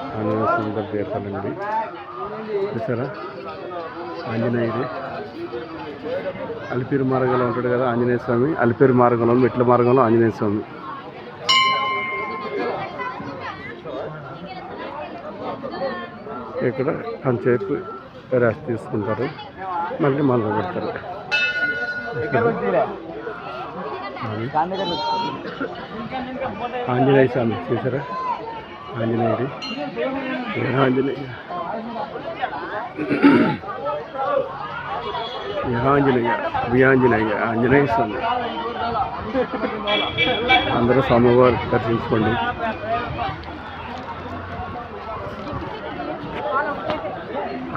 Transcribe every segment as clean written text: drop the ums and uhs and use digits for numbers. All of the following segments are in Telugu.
ఆంజనేయ స్వామి దగ్గర దీపాలండి చూసారా. ఆంజనేయుడి అలిపిరి మార్గంలో ఉంటాడు కదా ఆంజనేయ స్వామి. అలిపిరి మార్గంలో మెట్ల మార్గంలో ఆంజనేయ స్వామి. ఇక్కడ కొంచెంసేపు రెస్ట్ తీసుకుంటారు, మళ్ళీ మొదలు పెడతారు. ఆంజనేయ స్వామి చూసారా. ఆంజనేయుడి ఆంజనేయ ఆంజనేయ వియాంజనేయ ఆంజనేయ స్వామి. అందరూ స్వామివారు దర్శించుకోండి.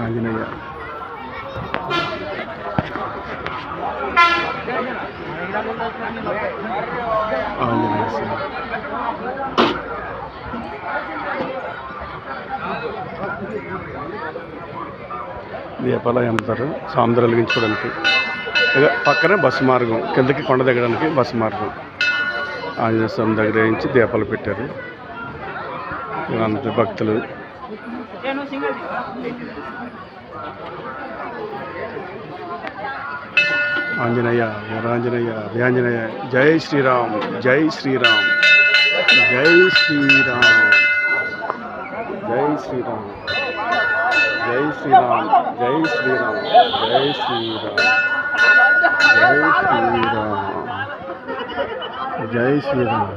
ఆంజనేయ ఆంజనేయ స్వామి. దీపాలు అమ్ముతారు సాంద్ర వెలిగించుకోవడానికి. పక్కనే బస్సు మార్గం, కిందకి కొండ దిగడానికి బస్సు మార్గం. ఆంజనేయ స్వామి దగ్గర నుంచి దీపాలు పెట్టారు. ఇలాంటి భక్తులు ఆంజనేయ వీరాంజనేయ వ్యాంజనేయ. జై శ్రీరామ్, జై శ్రీరామ్, జై శ్రీరామ్, జై శ్రీరామ్, జై శ్రీరామ్, జై శ్రీరామ్, జై శ్రీరామ్, జై శ్రీరామ్, జై శ్రీరామ్.